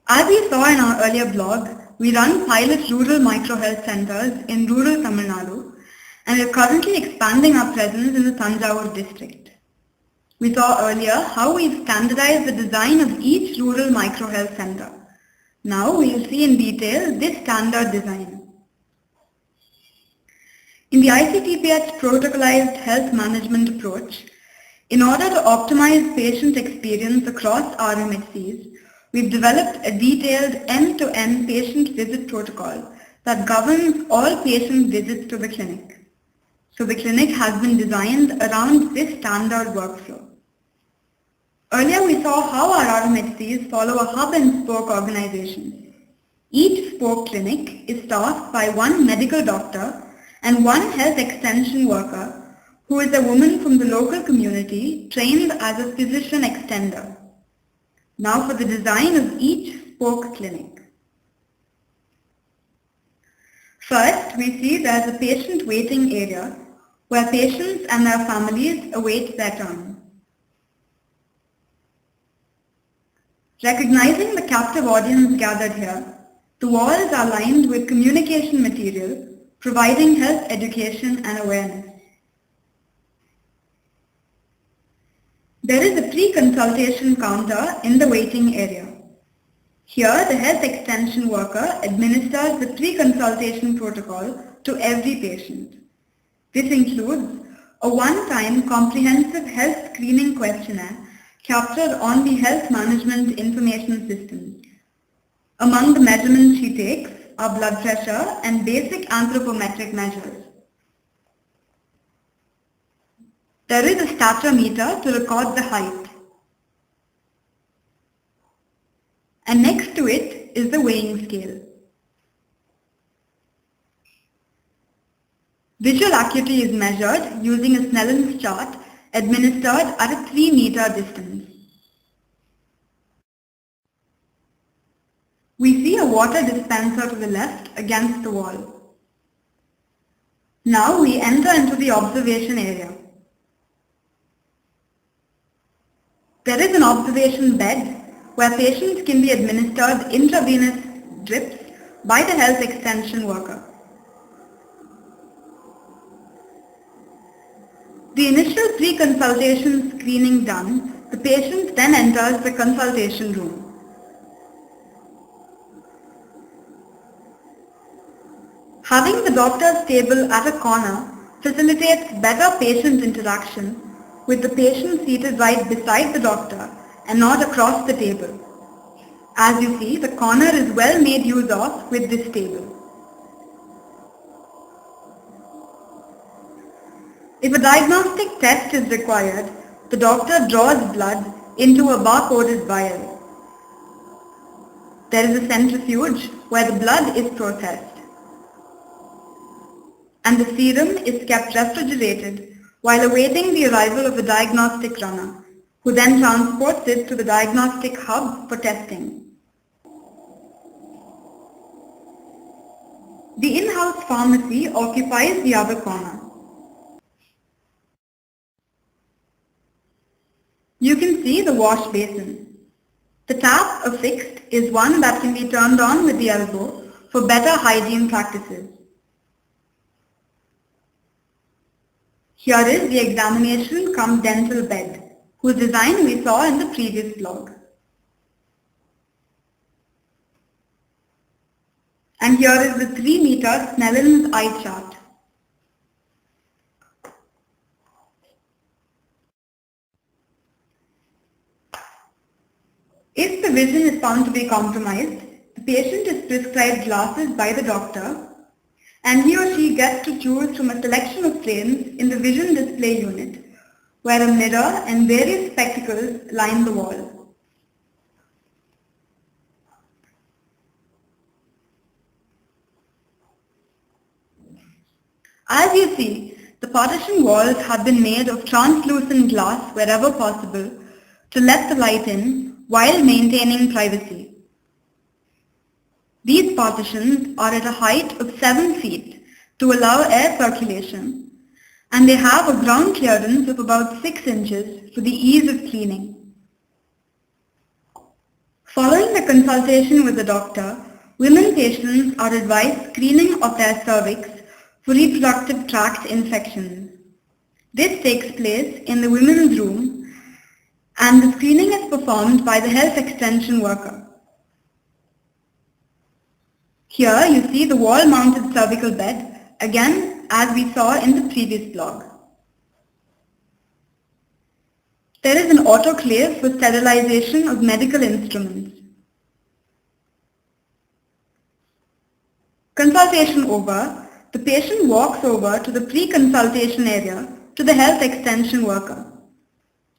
As we saw in our earlier blog, we run pilot rural microhealth centers in rural Tamil Nadu, and we are currently expanding our presence in the Tanjavur district. We saw earlier how we've standardized the design of each rural microhealth center. Now we will see in detail this standard design. In the ICTPH protocolized health management approach, in order to optimize patient experience across RMHCs, we've developed a detailed end-to-end patient visit protocol that governs all patient visits to the clinic. So the clinic has been designed around this standard workflow. Earlier we saw how our RMHCs follow a hub and spoke organization. Each spoke clinic is staffed by one medical doctor and one health extension worker who is a woman from the local community trained as a physician extender. Now for the design of each spoke clinic. First, we see there is a patient waiting area where patients and their families await their turn. Recognizing the captive audience gathered here, the walls are lined with communication material providing health education and awareness. There is a pre-consultation counter in the waiting area. Here, the health extension worker administers the pre-consultation protocol to every patient. This includes a one-time comprehensive health screening questionnaire captured on the Health Management Information System. Among the measurements she takes are blood pressure and basic anthropometric measures. There is a stature meter to record the height. And next to it is the weighing scale. Visual acuity is measured using a Snellen's chart administered at a 3-meter distance. We see a water dispenser to the left against the wall. Now we enter into the observation area. There is an observation bed where patients can be administered intravenous drips by the health extension worker. The initial pre-consultation screening done, the patient then enters the consultation room. Having the doctor's table at a corner facilitates better patient interaction with the patient seated right beside the doctor and not across the table. As you see, the corner is well made use of with this table. If a diagnostic test is required, the doctor draws blood into a bar-coded vial. There is a centrifuge where the blood is processed, and the serum is kept refrigerated while awaiting the arrival of a diagnostic runner, who then transports it to the diagnostic hub for testing. The in-house pharmacy occupies the other corner. You can see the wash basin. The tap affixed is one that can be turned on with the elbow for better hygiene practices. Here is the examination cum dental bed, whose design we saw in the previous blog. And here is the 3-meter Snellen's eye chart. If the vision is found to be compromised, the patient is prescribed glasses by the doctor, and he or she gets to choose from a selection of frames in the vision display unit, where a mirror and various spectacles line the wall. As you see, the partition walls have been made of translucent glass wherever possible to let the light in while maintaining privacy. These partitions are at a height of 7 feet to allow air circulation, and they have a ground clearance of about 6 inches for the ease of cleaning. Following the consultation with the doctor, women patients are advised screening of their cervix for reproductive tract infections. This takes place in the women's room and the screening is performed by the health extension worker. Here you see the wall-mounted cervical bed, again as we saw in the previous blog. There is an autoclave for sterilization of medical instruments. Consultation over, the patient walks over to the pre-consultation area to the health extension worker.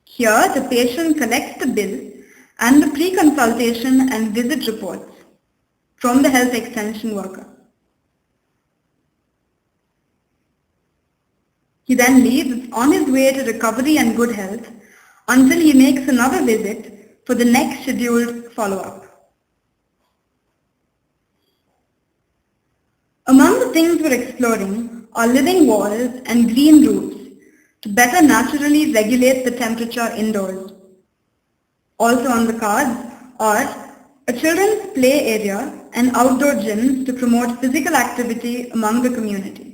Here the patient collects the bill and the pre-consultation and visit reports from the health extension worker. He then leaves on his way to recovery and good health until he makes another visit for the next scheduled follow-up. Among the things we're exploring are living walls and green roofs to better naturally regulate the temperature indoors. Also on the cards are a children's play area and outdoor gyms to promote physical activity among the community.